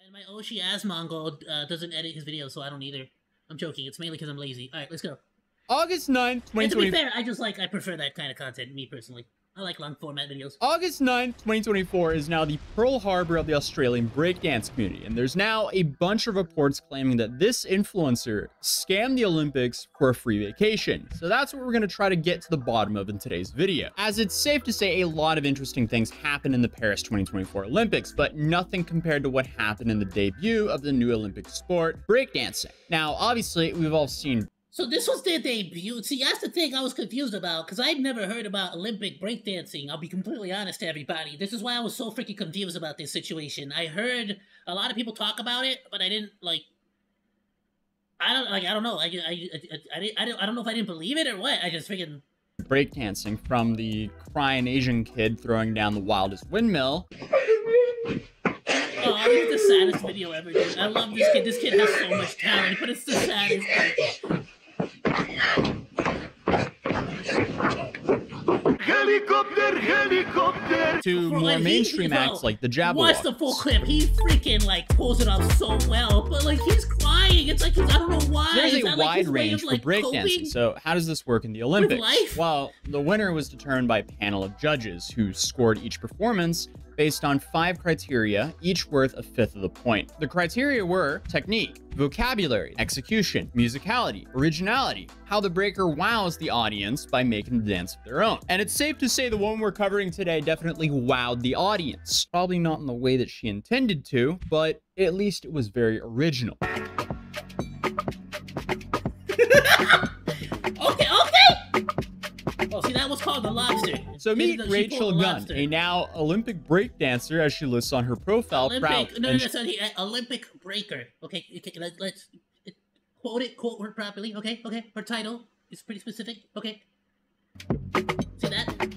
And my Oshi ass Mongol doesn't edit his videos, so I don't either. I'm joking. It's mainly because I'm lazy. All right, let's go. August 9th, 2020. And to be fair, I prefer that kind of content, me personally. I like long format videos. August 9th, 2024 is now the Pearl Harbor of the Australian breakdance community, and there's now a bunch of reports claiming that this influencer scammed the Olympics for a free vacation. So that's what we're going to try to get to the bottom of in today's video. As it's safe to say a lot of interesting things happened in the Paris 2024 Olympics, but nothing compared to what happened in the debut of the new Olympic sport, breakdancing. Now, obviously, we've all seen. So this was their debut. See, that's the thing I was confused about, because I've never heard about Olympic breakdancing. I'll be completely honest to everybody. This is why I was so freaking confused about this situation. I heard a lot of people talk about it, but I didn't, like... I don't know. I don't know if I didn't believe it or what. I just freaking... breakdancing, from the crying Asian kid throwing down the wildest windmill. Oh, this is the saddest video ever, dude. I love this kid. This kid has so much talent, but it's the saddest thing. Helicopter! To more mainstream acts like the Jabberwock. Watch the full clip. He freaking, like, pulls it off so well, but, like, he's crying. It's like, I don't know why. There's a wide range for breakdancing, so how does this work in the Olympics? Well, the winner was determined by a panel of judges who scored each performance based on 5 criteria, each worth a fifth of the point. The criteria were technique, vocabulary, execution, musicality, originality, how the breaker wows the audience by making the dance of their own. And it's safe to say the one we're covering today definitely wowed the audience. Probably not in the way that she intended to, but at least it was very original. Oh, see, that was called the lobster. So meet Rachel Gunn, a now Olympic breakdancer, as she lists on her profile. Olympic breaker. Okay, let's quote her properly. Okay, her title is pretty specific. Okay, see that?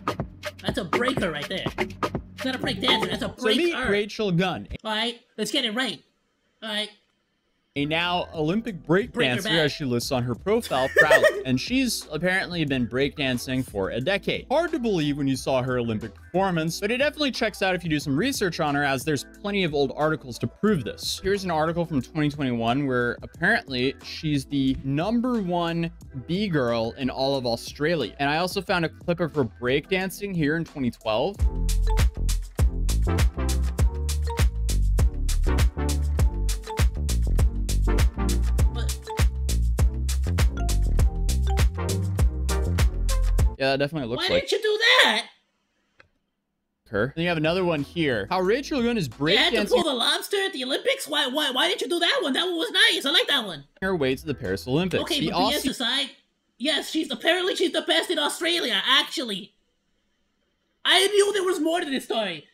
That's a breaker right there. It's not a breakdancer. That's a breaker. So meet Rachel Gunn. All right, let's get it right. All right. A now Olympic breakdancer, as she lists on her profile proudly, and she's apparently been breakdancing for a decade. Hard to believe when you saw her Olympic performance, but it definitely checks out if you do some research on her, as there's plenty of old articles to prove this. Here's an article from 2021 where apparently she's the #1 B-girl in all of Australia. And I also found a clip of her breakdancing here in 2012. Yeah, that definitely looks like... Why didn't you do that? Her. Then you have another one here. How Rachel Gunn is breakdancing... You had to pull the lobster at the Olympics? Why didn't you do that one? That one was nice. I like that one. Her way to the Paris Olympics. Okay, but BS aside, yes, apparently she's the best in Australia, actually. I knew there was more to this story.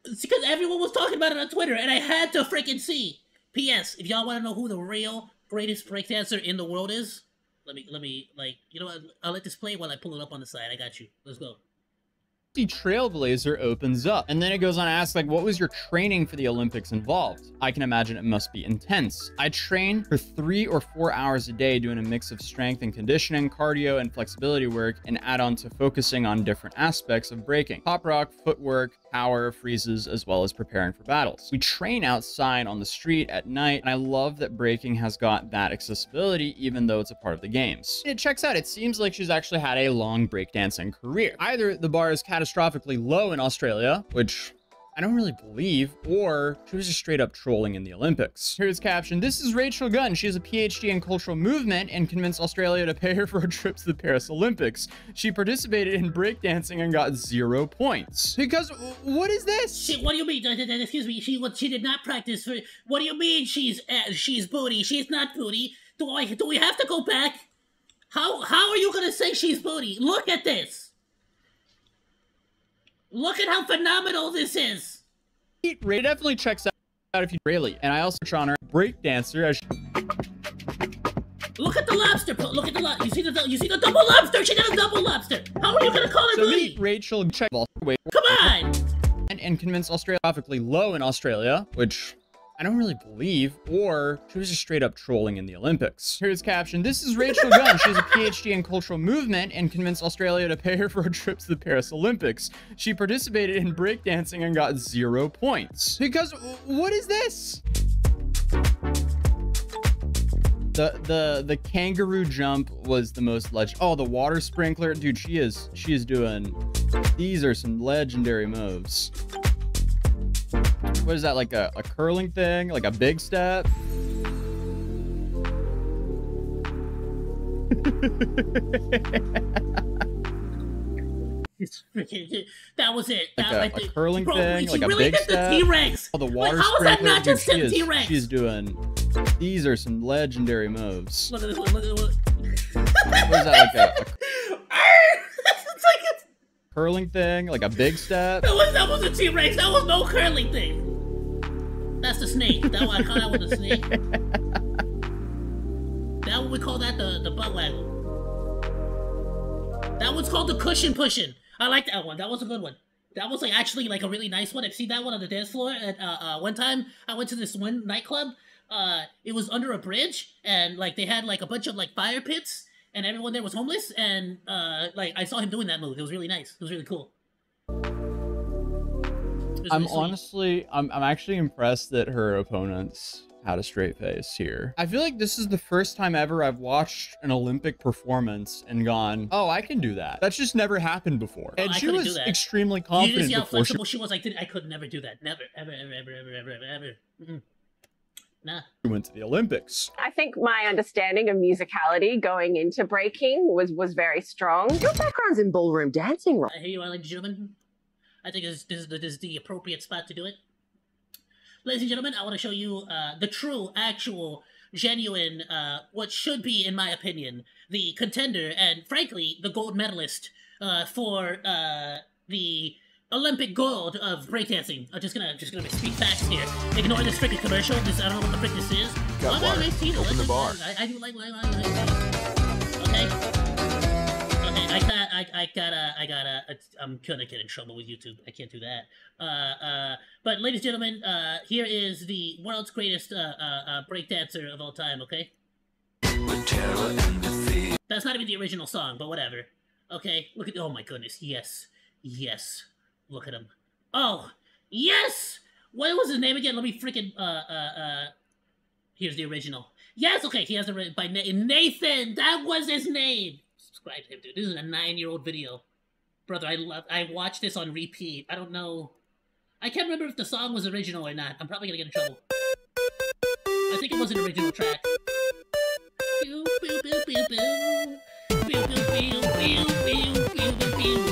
It's because everyone was talking about it on Twitter, and I had to freaking see. P.S. If y'all want to know who the real greatest breakdancer in the world is... Let me, like, you know what? I'll let this play while I pull it up on the side. I got you. Let's go. The trailblazer opens up, and then it goes on to ask, like, what was your training for the Olympics involved? I can imagine it must be intense. I train for 3 or 4 hours a day doing a mix of strength and conditioning, cardio, and flexibility work, and add on to focusing on different aspects of breaking: pop rock, footwork, power, freezes, as well as preparing for battles. We train outside on the street at night, and I love that breaking has got that accessibility, even though it's a part of the games. It checks out. It seems like she's actually had a long breakdancing career. Either the bar is catastrophically low in Australia, which I don't really believe, or she was just straight up trolling in the Olympics. Here's caption: this is Rachel Gunn. She has a PhD in cultural movement and convinced Australia to pay her for a trip to the Paris Olympics. She participated in breakdancing and got 0 points. Because, what is this? What do you mean? Excuse me, she did not practice for... What do you mean she's booty? She's not booty. Do we have to go back? How are you gonna say she's booty? Look at this. Look at how phenomenal this is. It definitely checks out if you really. And I also on her breakdancer as Look at the lobster. Look at the lobster. You see the double lobster. She got a double lobster. How are you gonna call her booty? Meet Rachel. Check. Come on. And convince Australia graphically low in Australia, which I don't really believe, or she was just straight up trolling in the Olympics. Here's caption: this is Rachel Gunn. She has a PhD in cultural movement and convinced Australia to pay her for a trip to the Paris Olympics. She participated in breakdancing and got 0 points. Because, what is this? The kangaroo jump was the most oh, the water sprinkler, dude. She is doing. These are some legendary moves. What is that, like a curling thing, like a big step? That was it. Like a curling thing, like a big step. T-Rex. Oh, the water how is that not just dude, T-Rex? She's doing. These are some legendary moves. Look at this one. Look at this one. What is that, like a It's like a curling thing, like a big step? That was a T-Rex. That was no curling thing. That's the snake. That one, I call that one the snake. That one, we call that the butt waggle. That one's called the cushion pushing. I like that one. That was a good one. That was like actually like a really nice one. I've seen that one on the dance floor. At one time I went to this one nightclub. It was under a bridge, and like they had like a bunch of like fire pits, and everyone there was homeless. And like I saw him doing that move. It was really nice. It was really cool. I'm actually impressed that her opponents had a straight face here. I feel like this is the first time ever I've watched an Olympic performance and gone, oh, I can do that. That's just never happened before. And she was extremely confident. You just see how flexible she was. Like, I could never do that. Never, ever, ever, ever, ever, ever, ever, ever. Nah. She went to the Olympics. I think my understanding of musicality going into breaking was very strong. Your background's in ballroom dancing, right? Hey, you ladies and gentlemen. I think this is the appropriate spot to do it. Ladies and gentlemen, I want to show you the true, actual, genuine, what should be, in my opinion, the contender and, frankly, the gold medalist for the Olympic gold of breakdancing. I'm just gonna speak facts here. Ignore this freaking commercial. I don't know what the frick this is. Got water. Open the bar. I do like okay. I'm gonna get in trouble with YouTube. I can't do that. But ladies and gentlemen, here is the world's greatest breakdancer of all time. Okay. That's not even the original song, but whatever. Okay. Look at. Oh my goodness. Yes. Yes. Look at him. Oh. Yes. What was his name again? Let me freaking. Here's the original. Yes. Okay. He has the by Nathan. That was his name. Subscribe to him, dude. This is a 9-year-old video. Brother, I watched this on repeat. I don't know. I can't remember if the song was original or not. I'm probably gonna get in trouble. I think it was an original track. Pew, pew, pew, pew, pew. Pew, pew, pew, pew, pew, pew, pew, pew, pew, pew.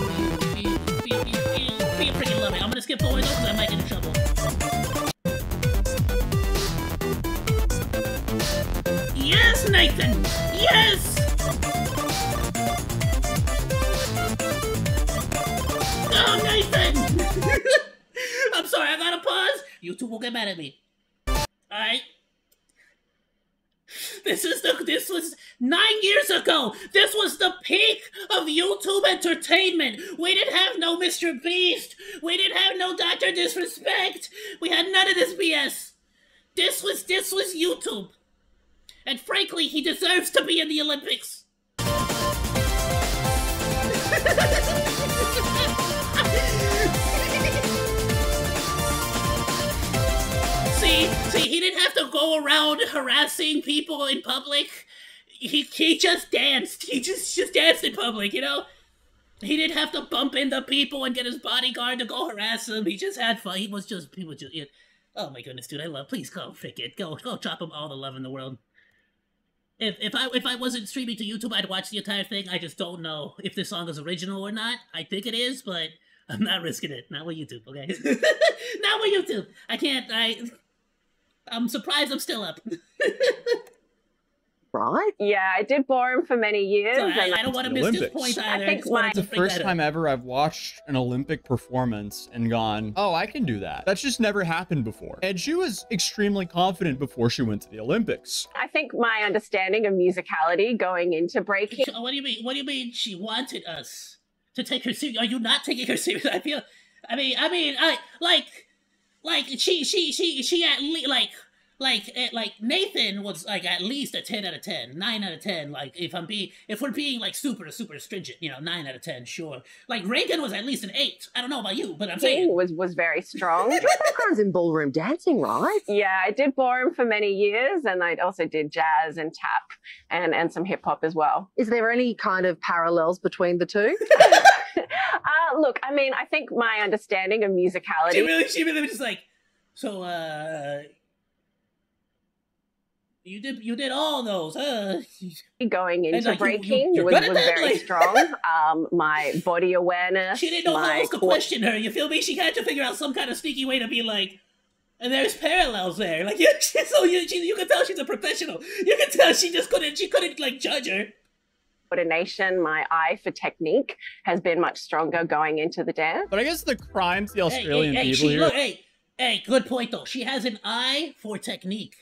Freaking love it. I'm gonna skip forward though, because I might get in trouble. Yes, Nathan! Yes! Oh, Nathan! I'm sorry, I gotta pause. YouTube will get mad at me. Alright? This was 9 years ago! This was the peak of YouTube entertainment! We didn't have no Mr. Beast! We didn't have no Dr. Disrespect! We had none of this BS! This was YouTube! And frankly, he deserves to be in the Olympics! See, he didn't have to go around harassing people in public. He just danced. He just danced in public, you know? He didn't have to bump into people and get his bodyguard to go harass him. He just had fun. He was just yeah. Oh my goodness, dude, please go, frick it. Go drop him all the love in the world. If I wasn't streaming to YouTube, I'd watch the entire thing. I just don't know if this song is original or not. I think it is, but I'm not risking it. Not with YouTube, okay? Not with YouTube. I can't, I'm surprised I'm still up. Right? Yeah, I did bore him for many years. So I don't want to miss this point either. I think it's the first time ever I've watched an Olympic performance and gone, oh, I can do that. That's just never happened before. And she was extremely confident before she went to the Olympics. I think my understanding of musicality going into breaking. What do you mean? What do you mean she wanted us to take her serious? Are you not taking her serious? I like Nathan was like at least a 10 out of 10, 9 out of 10. Like if we're being like super stringent, 9 out of 10, sure. Like Reagan was at least an 8. I don't know about you, but I'm saying was very strong. Background's in ballroom dancing, right? Yeah, I did ballroom for many years, and I also did jazz and tap and some hip hop as well. Is there any kind of parallels between the two? Look, I mean, I think my understanding of musicality. She really was just like, so you did all those, Going into like, breaking you're was good at that? very Like- strong. My body awareness. she didn't know how my else to question her. You feel me? She had to figure out some kind of sneaky way to be like, and there's parallels there. Like, so you can tell she's a professional. You can tell she couldn't like judge her. coordination, my eye for technique has been much stronger going into the dance. But I guess the crimes the Australian people here. Look, hey, good point though. She has an eye for technique.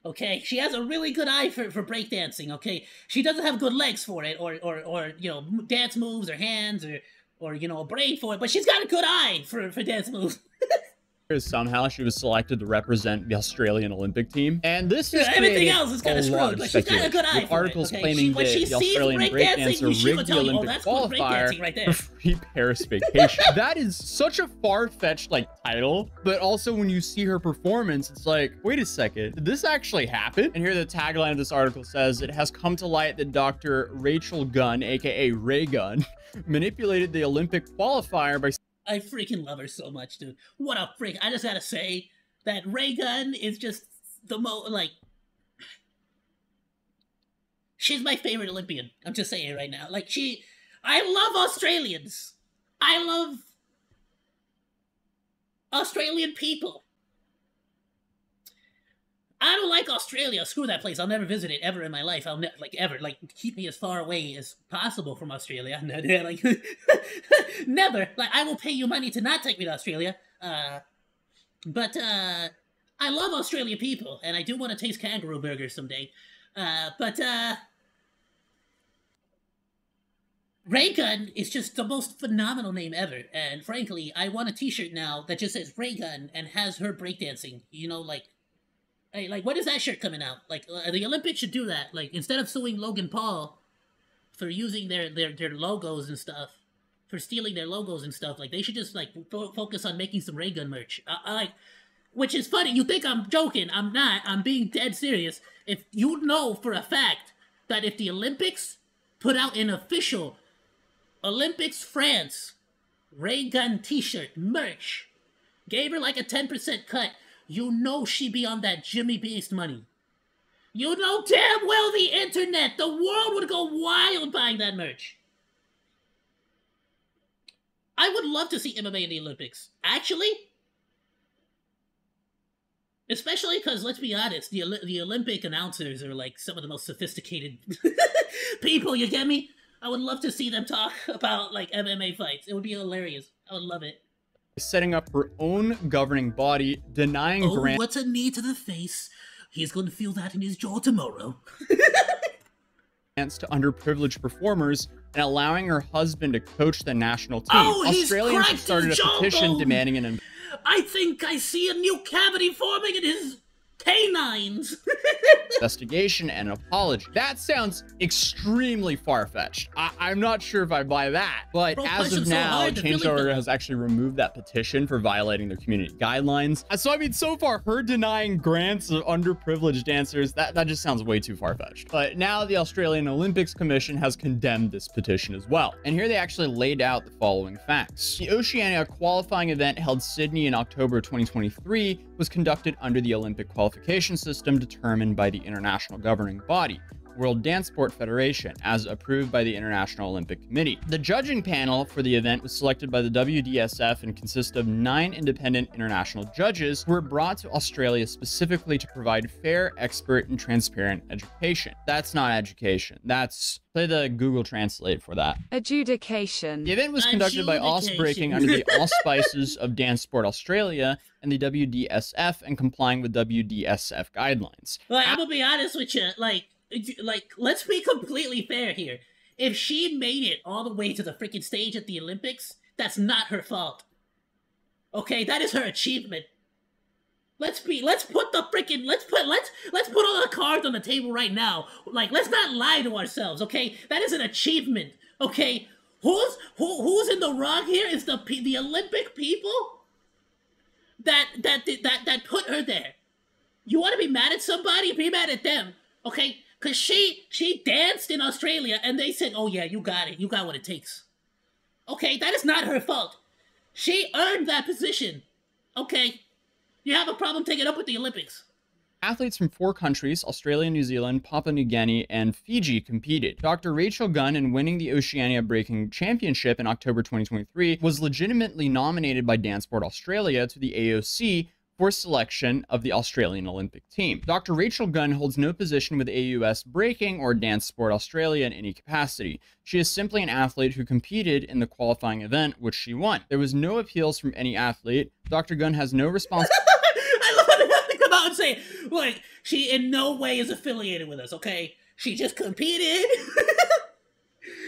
Okay, she has a really good eye for breakdancing. Okay, she doesn't have good legs for it, or dance moves, or hands, or a brain for it. But she's got a good eye for dance moves. Somehow she was selected to represent the Australian Olympic team, and this is everything else is kind of screwed. But she's got a good eye for articles it. Okay? claiming that the Australian breakdancer rigged the Olympic qualifier right there. for free Paris vacation. That is such a far-fetched title, but also when you see her performance, it's like, wait a second, did this actually happen? And here the tagline of this article says, it has come to light that Dr. Rachel Gunn, aka Ray Gunn, manipulated the Olympic qualifier by I freaking love her so much, dude. What a freak. I just gotta say that Ray Gunn is just the she's my favorite Olympian. I'm just saying it right now. I love Australians. I love Australian people. I don't like Australia. Screw that place. I'll never visit it ever in my life. I'll ever keep me as far away as possible from Australia. Never. I will pay you money to not take me to Australia. But I love Australian people, and I do want to taste kangaroo burgers someday. Ray Gunn is just the most phenomenal name ever, and frankly, I want a t-shirt now that just says Ray Gunn and has her breakdancing. Hey, when is that shirt coming out? The Olympics should do that. Instead of suing Logan Paul for using their logos and stuff, for stealing their logos and stuff, they should just, focus on making some Ray Gun merch. Which is funny. You think I'm joking. I'm not. I'm being dead serious. If you know for a fact that if the Olympics put out an official Olympics France Ray Gun t-shirt merch, gave her a 10% cut, you know she be on that Jimmy Beast money. You know damn well the internet, the world would go wild buying that merch. I would love to see MMA in the Olympics. Actually, especially because, let's be honest, the Olympic announcers are some of the most sophisticated people, you get me? I would love to see them talk about MMA fights. It would be hilarious. I would love it. Setting up her own governing body, denying grants. What's a knee to the face? He's going to feel that in his jaw tomorrow. To underprivileged performers and allowing her husband to coach the national team. Australians have started a petition demanding an I think I see a new cavity forming in his canines. investigation and an apology. That sounds extremely far-fetched. I'm not sure if I buy that, but as of now, Change.org has actually removed that petition for violating their community guidelines. So I mean, so far, her denying grants of underprivileged dancers, that just sounds way too far-fetched. But now the Australian Olympics Commission has condemned this petition as well. And here they actually laid out the following facts. The Oceania qualifying event held Sydney in October 2023 was conducted under the Olympic qualification system determined by the international governing body, World Dance Sport Federation, as approved by the International Olympic Committee. The judging panel for the event was selected by the WDSF and consisted of 9 independent international judges who were brought to Australia specifically to provide fair, expert, and transparent education. That's not education. That's... play the Google Translate for that. Adjudication. The event was conducted by Ausbreaking under the auspices of Dance Sport Australia and the WDSF and complying with WDSF guidelines. I'm gonna be honest with you, let's be completely fair here. If she made it all the way to the freaking stage at the Olympics, that's not her fault. Okay, that is her achievement. let's put the freaking let's put all the cards on the table right now. Like, let's not lie to ourselves, okay? That is an achievement, okay? Who's in the wrong here is the Olympic people that put her there. You want to be mad at somebody? Be mad at them, okay? Because she danced in Australia, and they said, oh yeah, you got it. You got what it takes. Okay, that is not her fault. She earned that position, okay? You have a problem taking up with the Olympics. Athletes from 4 countries, Australia, New Zealand, Papua New Guinea, and Fiji competed. Dr. Rachel Gunn, in winning the Oceania Breaking Championship in October 2023, was legitimately nominated by Dance Sport Australia to the AOC for selection of the Australian Olympic team. Dr. Rachel Gunn holds no position with AUS Breaking or Dance Sport Australia in any capacity. She is simply an athlete who competed in the qualifying event, which she won. There was no appeals from any athlete. Dr. Gunn has no responsibility. I love when they have to come out and say, like, she in no way is affiliated with us, okay? She just competed.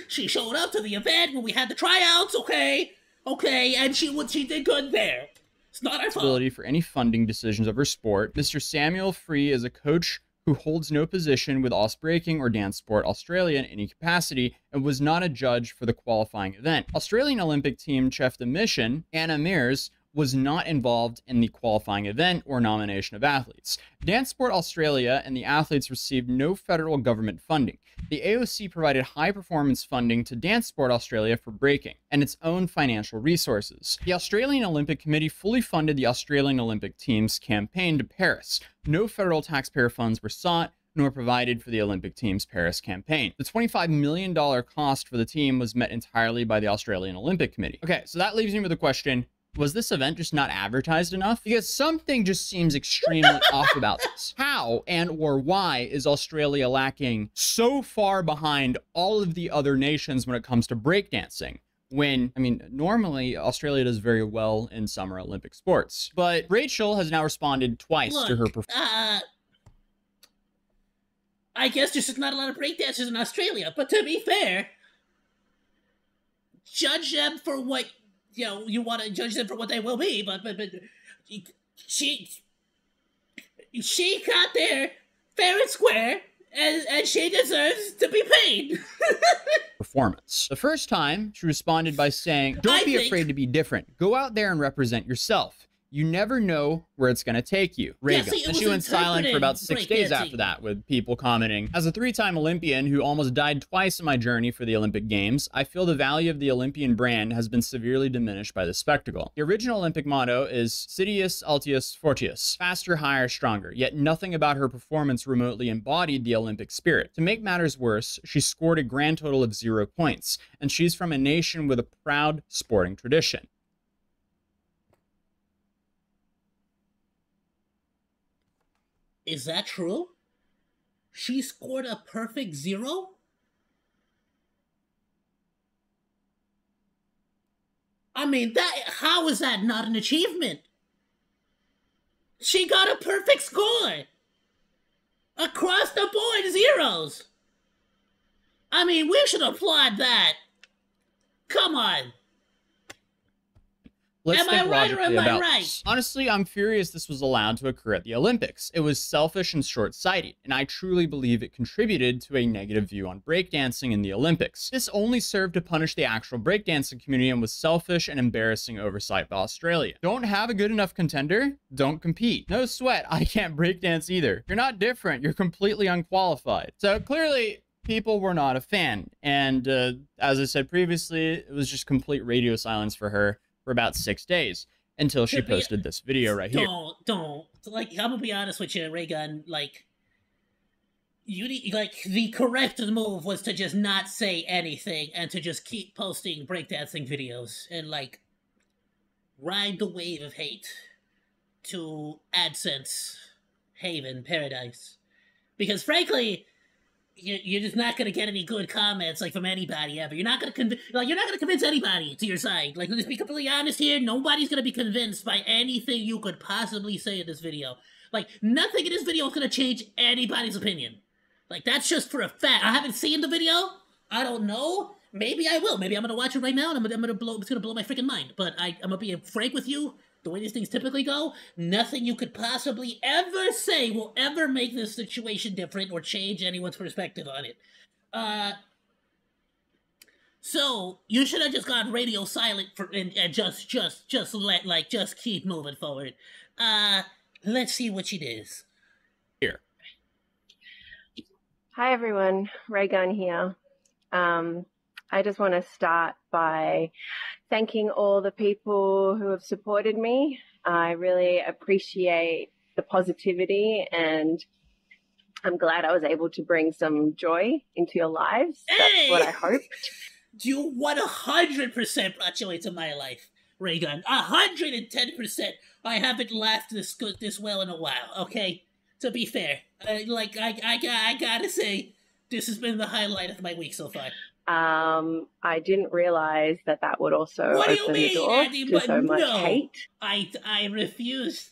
She showed up to the event when we had the tryouts, okay? Okay, and she did good there. It's not our fault. For any funding decisions of her sport. Mr. Samuel Free is a coach who holds no position with Aus Breaking or Dance Sport Australia in any capacity and was not a judge for the qualifying event. Australian Olympic team chef de mission, Anna Mears, was not involved in the qualifying event or nomination of athletes. Dance Sport Australia and the athletes received no federal government funding. The AOC provided high-performance funding to Dance Sport Australia for breaking and its own financial resources. The Australian Olympic Committee fully funded the Australian Olympic team's campaign to Paris. No federal taxpayer funds were sought nor provided for the Olympic team's Paris campaign. The $25 million cost for the team was met entirely by the Australian Olympic Committee. Okay, so that leaves me with a question. Was this event just not advertised enough? Because something just seems extremely off about this. How and or why is Australia lacking so far behind all of the other nations when it comes to breakdancing? When, I mean, normally Australia does very well in Summer Olympic sports. But Rachel has now responded twice to her performance. I guess there's just not a lot of breakdancers in Australia. But to be fair, judge them for what... You know, you want to judge them for what they will be, but she got there fair and square, and she deserves to be paid. Performance. The first time, she responded by saying, "Don't be afraid to be different. Go out there and represent yourself. You never know where it's going to take you." Reagan. Yeah, and she went silent for about 6 days after that, with people commenting, "As a 3-time Olympian who almost died twice in my journey for the Olympic Games, I feel the value of the Olympian brand has been severely diminished by this spectacle." The original Olympic motto is Sidius Altius Fortius, faster, higher, stronger, yet nothing about her performance remotely embodied the Olympic spirit. To make matters worse, she scored a grand total of 0 points, and she's from a nation with a proud sporting tradition. Is that true? She scored a perfect 0? I mean, how is that not an achievement? She got a perfect score! Across the board, 0s! I mean, we should applaud that! Come on! Let's think logically about right? this. Honestly, I'm furious this was allowed to occur at the Olympics. It was selfish and short-sighted, and I truly believe it contributed to a negative view on breakdancing in the Olympics. This only served to punish the actual breakdancing community and was selfish and embarrassing oversight by Australia. Don't have a good enough contender? Don't compete. No sweat, I can't breakdance either. You're not different, you're completely unqualified. So clearly, people were not a fan, and as I said previously, it was just complete radio silence for her for about 6 days until she posted this video right here. Don't. Like, I'm gonna be honest with you, Raygun. Like, the correct move was to just not say anything and to just keep posting breakdancing videos and, like, ride the wave of hate to AdSense Haven Paradise. Because, frankly, you're just not gonna get any good comments, like, from anybody ever. You're not gonna convince anybody to your side. Like, let's be completely honest here. Nobody's gonna be convinced by anything you could possibly say in this video. Like, nothing in this video is gonna change anybody's opinion. Like, that's just for a fact. I haven't seen the video. I don't know. Maybe I will. Maybe I'm gonna watch it right now and it's gonna blow my freaking mind. But I'm gonna be frank with you. the way these things typically go, nothing you could possibly ever say will ever make this situation different or change anyone's perspective on it. So you should have just gone radio silent and just keep moving forward. Let's see what it is. Here. Hi everyone, Raygun here. I just want to start by thanking all the people who have supported me. I really appreciate the positivity, and I'm glad I was able to bring some joy into your lives. That's what I hoped. You 100% brought joy to my life, Raygun. 110%. I haven't laughed this well in a while, okay? To be fair, I gotta say, this has been the highlight of my week so far. I didn't realize that would also open the door to so much hate. I refuse.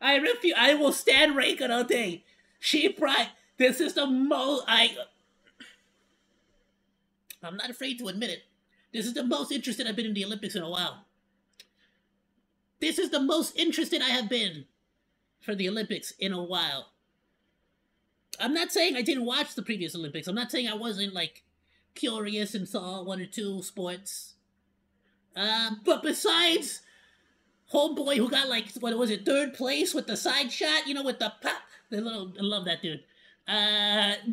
I will stand Raygun all day. This is the most. I'm not afraid to admit it. This is the most interested I've been in the Olympics in a while. This is the most interested I have been for the Olympics in a while. I'm not saying I didn't watch the previous Olympics. I'm not saying I wasn't, curious and saw one or two sports. But besides homeboy who got, third place with the side shot, with the pop. I love that dude.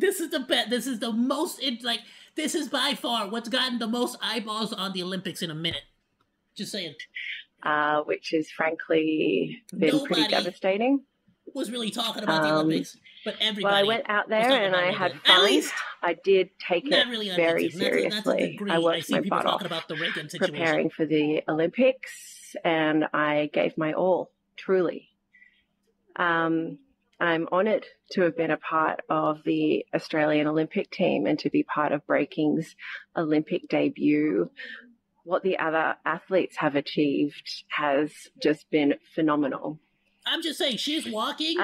This is the best. This is the most, this is by far what's gotten the most eyeballs on the Olympics in a minute. Just saying. Which has frankly been pretty devastating. Was really talking about the Olympics, but everybody. Well, I went out there and I had fun. At least I did take it very seriously. I worked my butt off preparing for the Olympics, and I gave my all, truly. I'm honoured to have been a part of the Australian Olympic team and to be part of Breaking's Olympic debut. What the other athletes have achieved has just been phenomenal. I'm just saying, she's walking,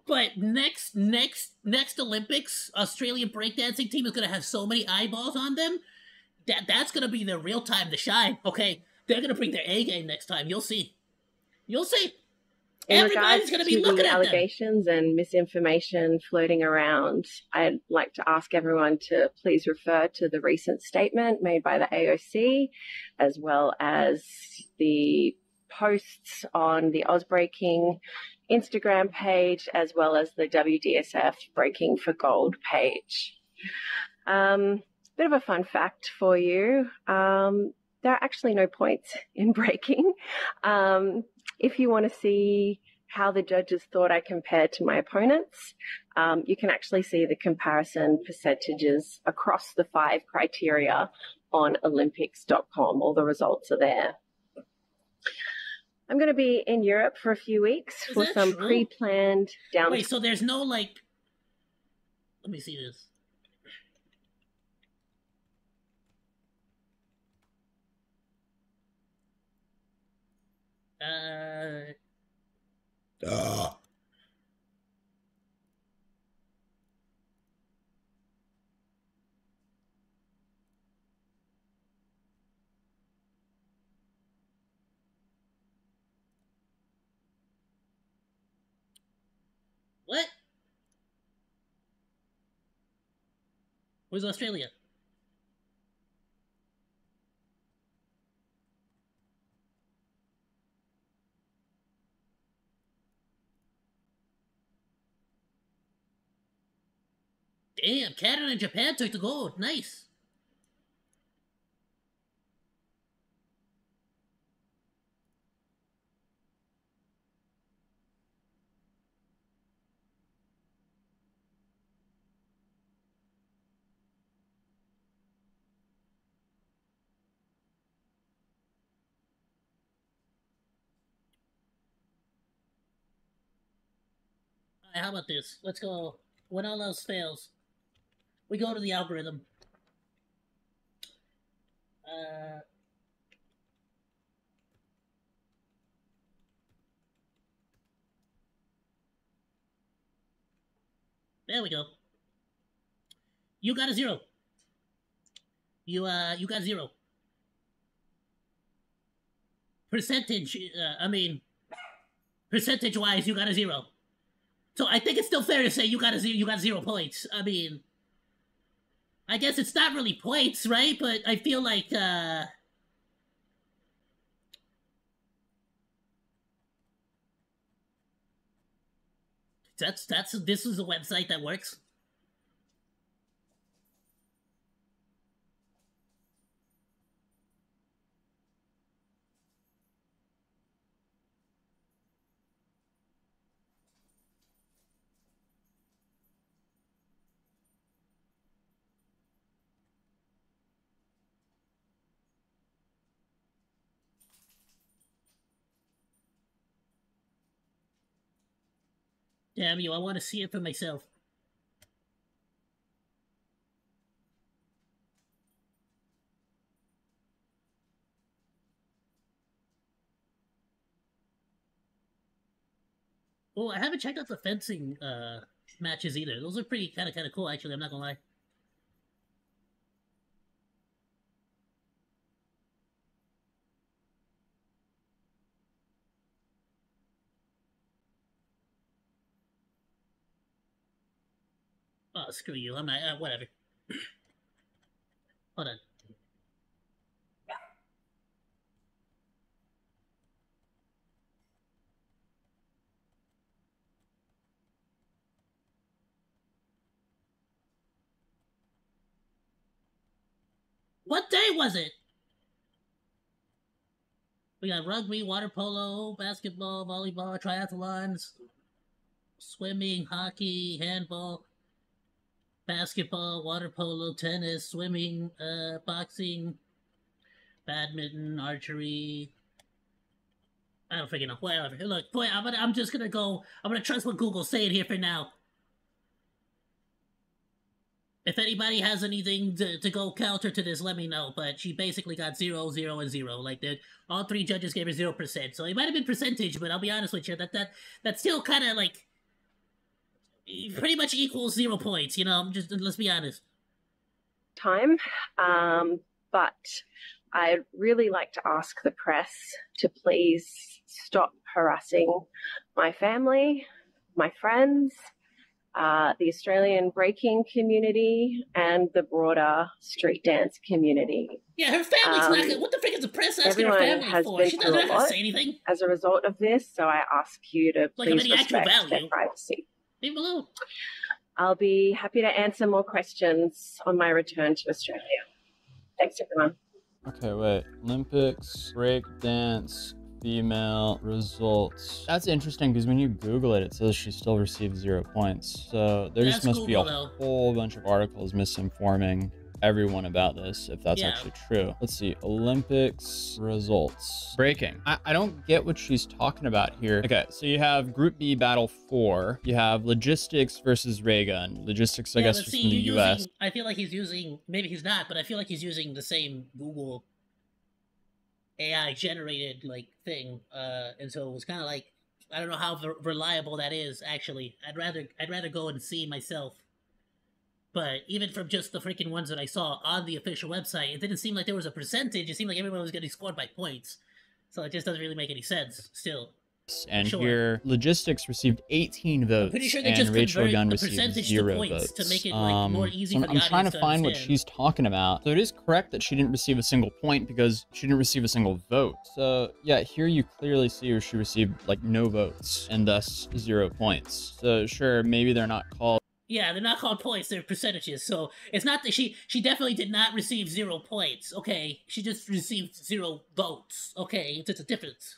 but next Olympics, Australian breakdancing team is going to have so many eyeballs on them, that's going to be their real time to shine, okay? They're going to bring their A game next time. You'll see. You'll see. Everybody's going to be looking at them. Allegations and misinformation floating around, I'd like to ask everyone to please refer to the recent statement made by the AOC, as well as the posts on the OzBreaking Instagram page, as well as the WDSF Breaking for Gold page. Bit of a fun fact for you. There are actually no points in breaking. If you want to see how the judges thought I compared to my opponents, you can actually see the comparison percentages across the 5 criteria on Olympics.com. All the results are there. I'm going to be in Europe for a few weeks for some pre-planned down. Wait, so there's no let me see this. What? Where's Australia? Damn, Canada and Japan took the gold. Nice. Alright, how about this? Let's go. When all else fails, we go to the algorithm. There we go. You got a 0. You got 0. Percentage, percentage-wise, you got a 0. So I think it's still fair to say you got 0 points. I mean, I guess it's not really points, right? But I feel like, this is a website that works. Damn you, I want to see it for myself. Oh, I haven't checked out the fencing matches either. Those are pretty kind of cool, actually. I'm not gonna lie. Oh, screw you. I'm not. Whatever. Hold on. What day was it? We got rugby, water polo, basketball, volleyball, triathlons, swimming, hockey, handball, basketball, water polo, tennis, swimming, boxing, badminton, archery. I don't freaking know. Whatever. Look, boy, I'm just gonna go. I'm gonna trust what Google's saying here for now. If anybody has anything to go counter to this, let me know. But she basically got 0, 0, and 0. Like, all 3 judges gave her 0%. So it might have been percentage, but I'll be honest with you, that still kind of, like, pretty much equals 0 points, you know? Let's be honest. Time, but I'd really like to ask the press to please stop harassing my family, my friends, the Australian breaking community, and the broader street dance community. Yeah, her family's not gonna... What the frick is the press asking her family for? She's not gonna say anything. As a result of this, so I ask you to please respect their privacy. Leave them alone. I'll be happy to answer more questions on my return to Australia. Thanks, everyone. Okay, wait. Olympics, break dance, female results. That's interesting because when you Google it, it says she still received 0 points. So there just must be a whole bunch of articles misinforming everyone about this, if that's actually true. Let's see. Olympics results. Breaking. I don't get what she's talking about here. Okay, so you have Group B Battle 4. You have Logistics versus Ray Gun. Logistics, I guess, just in the US. I feel like he's using... Maybe he's not, but I feel like he's using the same Google AI generated, like, thing. And so it was kind of like... I don't know how reliable that is, actually. I'd rather go and see myself. But even from just the freaking ones that I saw on the official website, it didn't seem like there was a percentage. It seemed like everyone was getting scored by points. So it just doesn't really make any sense, still. And here, Logistics received 18 votes, pretty sure and Rachel Gunn received 0 votes. To make it, like, more easy for the I'm trying to find what she's talking about. So it is correct that she didn't receive a single point because she didn't receive a single vote. So yeah, here you clearly see where she received, like, no votes and thus 0 points. So sure, maybe they're not called... Yeah, they're not called points, they're percentages. So it's not that she definitely did not receive 0 points, okay? She just received 0 votes, okay? It's a difference.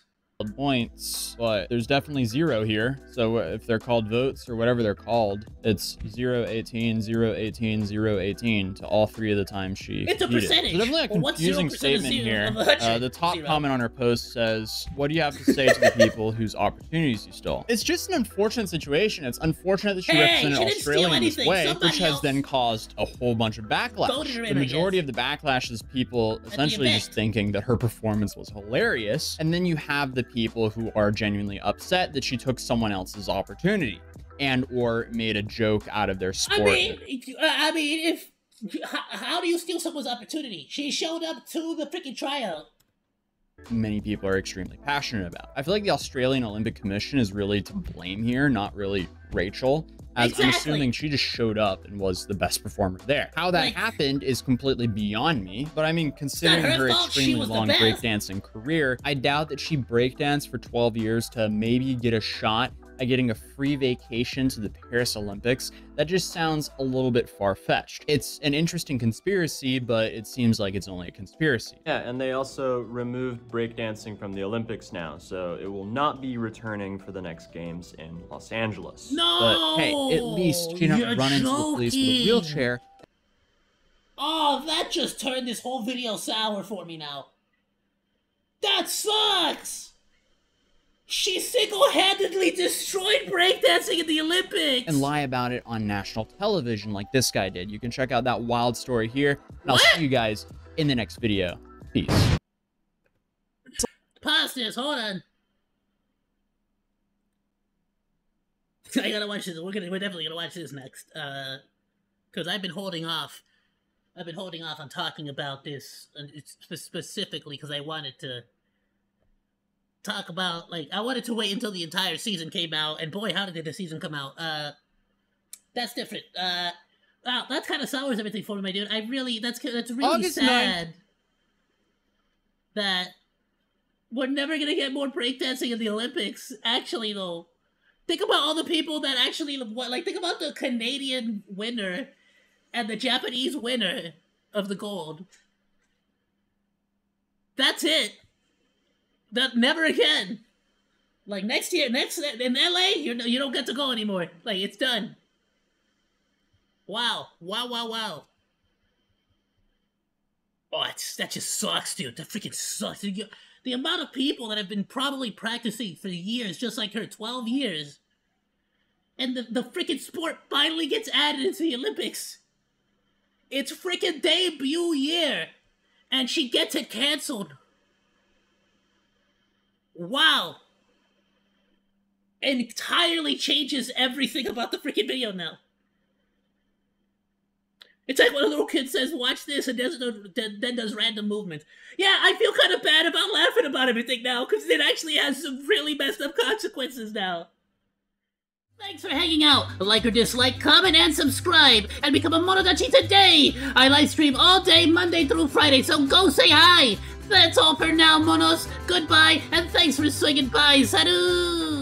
Points, but there's definitely 0 here. So if they're called votes or whatever they're called, it's 0, 18, 0, 18, 0, 18 to all 3 of the times she It's a percentage. So definitely a confusing statement here. The top comment on her post says, what do you have to say to the people whose opportunities you stole? It's just an unfortunate situation. It's unfortunate that she represented Australia in this way, which has then caused a whole bunch of backlash. The majority of the backlash is people essentially just thinking that her performance was hilarious. And then you have the people who are genuinely upset that she took someone else's opportunity and or made a joke out of their sport. I mean, how do you steal someone's opportunity? She showed up to the freaking tryout. many people are extremely passionate about. I feel like the Australian Olympic Commission is really to blame here, not really Rachel, as I'm assuming she just showed up and was the best performer there. How that happened is completely beyond me, but I mean, considering her extremely long breakdancing career, I doubt that she breakdanced for 12 years to maybe get a shot at getting a free vacation to the Paris Olympics. That just sounds a little bit far-fetched. It's an interesting conspiracy, but it seems like it's only a conspiracy. Yeah, and they also removed breakdancing from the Olympics now, so it will not be returning for the next games in Los Angeles. No! But hey, at least she didn't run into the police with a wheelchair. Oh, that just turned this whole video sour for me now. That sucks! She single-handedly destroyed breakdancing in the Olympics! And lie about it on national television like this guy did. You can check out that wild story here, and I'll see you guys in the next video. Peace. Pause this, hold on. I gotta watch this. We're definitely gonna watch this next. Because I've been holding off. I've been holding off on talking about this specifically because I wanted to talk about, like, I wanted to wait until the entire season came out, and boy, how did the season come out. That's different. Wow, that kind of sours everything for me, my dude. That's really August sad 9th. That we're never gonna get more breakdancing in the Olympics. Actually, though, think about all the people that actually, think about the Canadian winner and the Japanese winner of the gold. That's it. That never again. Like next year, in LA, you don't get to go anymore. Like, it's done. Wow. Wow. Oh, that just sucks, dude. That freaking sucks. The amount of people that have been probably practicing for years, just like her, 12 years, and the freaking sport finally gets added into the Olympics. It's freaking debut year, and she gets it canceled. Wow. Entirely changes everything about the freaking video now. It's like when a little kid says, watch this, and then does random movements. Yeah, I feel kind of bad about laughing about everything now, because it actually has some really messed up consequences now. Thanks for hanging out. Like or dislike, comment, and subscribe, and become a Monodachi today! I live stream all day, Monday through Friday, so go say hi! That's all for now, Monos. Goodbye, and thanks for swinging by. Salut!